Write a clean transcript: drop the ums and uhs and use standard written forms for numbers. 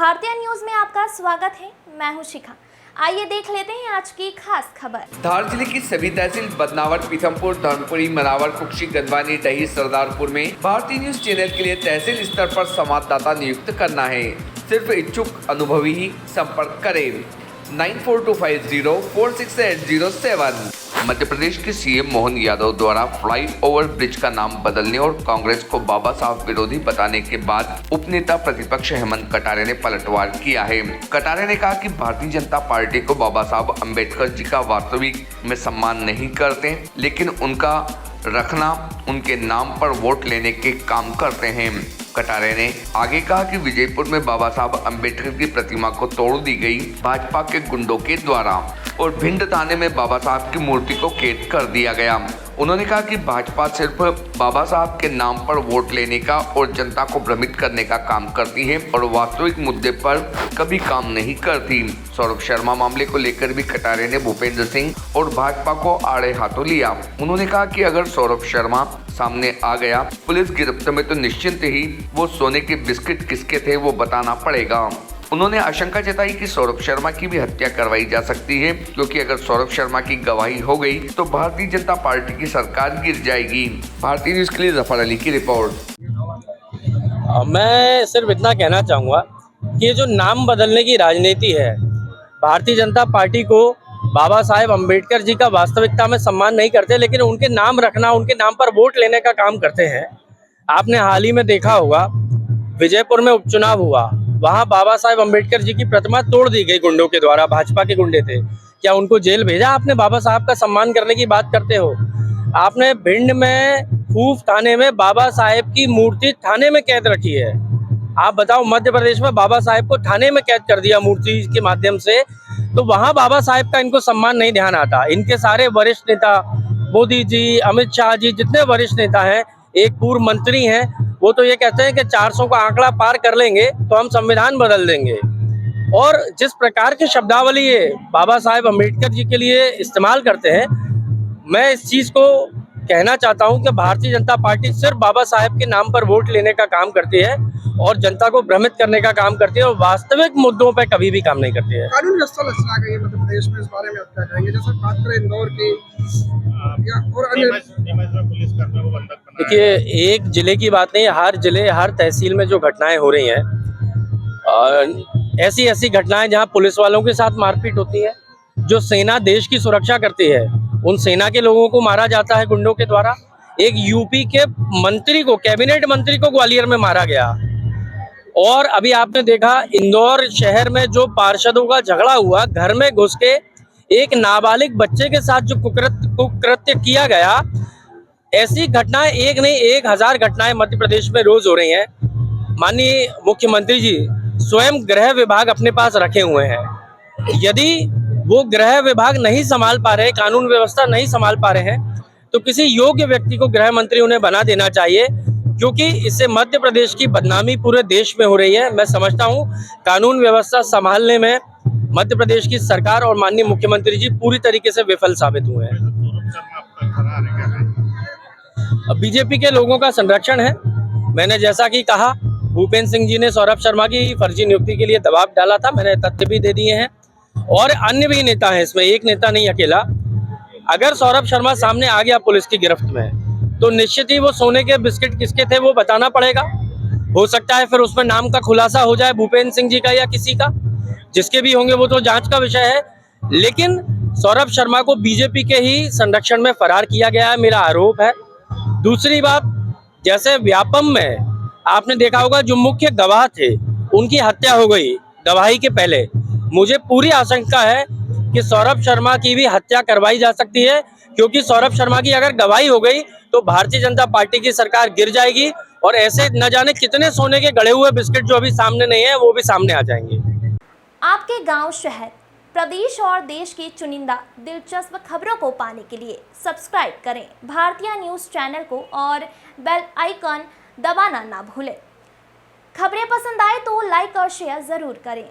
भारतीय न्यूज में आपका स्वागत है। मैं हूं शिखा। आइए देख लेते हैं आज की खास खबर। धार जिले की सभी तहसील बदनावर, पीथमपुर, धर्मपुरी, मनावर, कुक्षी, गंदवानी, डही, सरदारपुर में भारतीय न्यूज चैनल के लिए तहसील स्तर पर संवाददाता नियुक्त करना है। सिर्फ इच्छुक अनुभवी ही संपर्क करें। 9425046807। मध्य प्रदेश के सीएम मोहन यादव द्वारा फ्लाईओवर ब्रिज का नाम बदलने और कांग्रेस को बाबा साहब विरोधी बताने के बाद उपनेता प्रतिपक्ष हेमंत कटारे ने पलटवार किया है। कटारे ने कहा कि भारतीय जनता पार्टी को बाबा साहब अम्बेडकर जी का वास्तविक में सम्मान नहीं करते, लेकिन उनका रखना उनके नाम पर वोट लेने के काम करते हैं। कटारे ने आगे कहा कि विजयपुर में बाबा साहब अम्बेडकर की प्रतिमा को तोड़ दी गई भाजपा के गुंडों के द्वारा और भिंड थाने में बाबा साहब की मूर्ति को कैद कर दिया गया। उन्होंने कहा कि भाजपा सिर्फ बाबा साहब के नाम पर वोट लेने का और जनता को भ्रमित करने का काम करती है और वास्तविक मुद्दे पर कभी काम नहीं करती। सौरभ शर्मा मामले को लेकर भी कटारे ने भूपेंद्र सिंह और भाजपा को आड़े हाथों लिया। उन्होंने कहा कि अगर सौरभ शर्मा सामने आ गया पुलिस गिरफ्त में तो निश्चिंत ही वो सोने के बिस्किट किसके थे वो बताना पड़ेगा। उन्होंने आशंका जताई कि सौरभ शर्मा की भी हत्या करवाई जा सकती है, क्योंकि अगर सौरभ शर्मा की गवाही हो गई तो भारतीय जनता पार्टी की सरकार गिर जाएगी। भारतीय न्यूज के लिए जफर अली की रिपोर्ट। मैं सिर्फ इतना कहना चाहूँगा कि ये जो नाम बदलने की राजनीति है, भारतीय जनता पार्टी को बाबा साहेब अम्बेडकर जी का वास्तविकता में सम्मान नहीं करते, लेकिन उनके नाम रखना, उनके नाम पर वोट लेने का काम करते हैं। आपने हाल ही में देखा होगा, विजयपुर में उपचुनाव हुआ, वहां बाबा साहेब अम्बेडकर जी की प्रतिमा तोड़ दी गई गुंडों के द्वारा। भाजपा के गुंडे थे। क्या उनको जेल भेजा? आपने बाबा साहब का सम्मान करने की बात करते हो। आपने भिंड में फूफ थाने में बाबा साहेब की मूर्ति थाने में कैद रखी है। आप बताओ, मध्य प्रदेश में बाबा साहेब को थाने में कैद कर दिया मूर्ति के माध्यम से, तो वहां बाबा साहेब का इनको सम्मान नहीं ध्यान आता। इनके सारे वरिष्ठ नेता, मोदी जी, अमित शाह जी, जितने वरिष्ठ नेता हैं, एक पूर्व मंत्री हैं, वो तो ये कहते हैं कि 400 का आंकड़ा पार कर लेंगे तो हम संविधान बदल देंगे। और जिस प्रकार की शब्दावली ये बाबा साहेब अम्बेडकर जी के लिए इस्तेमाल करते हैं, मैं इस चीज़ को कहना चाहता हूं कि भारतीय जनता पार्टी सिर्फ बाबा साहेब के नाम पर वोट लेने का काम करती है और जनता को भ्रमित करने का काम करती है और वास्तविक मुद्दों पर कभी भी काम नहीं करती है। कानून व्यवस्था लचला गई है मध्य प्रदेश में, इस बारे में आप क्या कहेंगे? जैसे बात करें इंदौर की या और अन्य देखिए, एक जिले की बात नहीं, हर जिले, हर तहसील में जो घटनाएं हो रही हैं, ऐसी ऐसी घटनाएं जहां पुलिस वालों के साथ मारपीट होती है, जो सेना देश की सुरक्षा करती है, उन सेना के लोगों को मारा जाता है गुंडों के द्वारा। एक यूपी के मंत्री को, कैबिनेट मंत्री को ग्वालियर में मारा गया। और अभी आपने देखा इंदौर शहर में जो पार्षदों का झगड़ा हुआ, घर में घुस के एक नाबालिग बच्चे के साथ जो कुकृत्य किया गया, ऐसी घटनाएं एक नहीं 1000 घटनाएं मध्य प्रदेश में रोज हो रही हैं। माननीय मुख्यमंत्री जी स्वयं गृह विभाग अपने पास रखे हुए हैं। यदि वो गृह विभाग नहीं संभाल पा रहे, कानून व्यवस्था नहीं संभाल पा रहे हैं, तो किसी योग्य व्यक्ति को गृह मंत्री उन्हें बना देना चाहिए, क्योंकि इससे मध्य प्रदेश की बदनामी पूरे देश में हो रही है। मैं समझता हूँ कानून व्यवस्था संभालने में मध्य प्रदेश की सरकार और माननीय मुख्यमंत्री जी पूरी तरीके से विफल साबित हुए हैं। बीजेपी के लोगों का संरक्षण है। मैंने जैसा कि कहा, भूपेंद्र सिंह जी ने सौरभ शर्मा की फर्जी नियुक्ति के लिए दबाव डाला था, मैंने तथ्य भी दे दिए हैं। और अन्य भी नेता हैं इसमें, एक नेता नहीं अकेला। अगर सौरभ शर्मा सामने आ गया पुलिस की गिरफ्त में, तो निश्चित ही वो सोने के बिस्किट किसके थे वो बताना पड़ेगा। हो सकता है फिर उसमें नाम का खुलासा हो जाए, भूपेंद्र सिंह जी का या किसी का, जिसके भी होंगे वो तो जांच का विषय है। लेकिन सौरभ शर्मा को बीजेपी के ही संरक्षण में फरार किया गया है, मेरा आरोप है। दूसरी बात, जैसे व्यापम में आपने देखा होगा, जो मुख्य गवाह थे उनकी हत्या हो गई गवाही के पहले। मुझे पूरी आशंका है कि सौरभ शर्मा की भी हत्या करवाई जा सकती है, क्योंकि सौरभ शर्मा की अगर गवाही हो गई तो भारतीय जनता पार्टी की सरकार गिर जाएगी और ऐसे न जाने कितने सोने के गड़े हुए बिस्किट जो अभी सामने नहीं है वो भी सामने आ जाएंगे। आपके गांव, शहर, प्रदेश और देश की चुनिंदा दिलचस्प खबरों को पाने के लिए सब्सक्राइब करें भारतीय न्यूज़ चैनल को और बेल आइकन दबाना ना भूलें। खबरें पसंद आए तो लाइक और शेयर ज़रूर करें।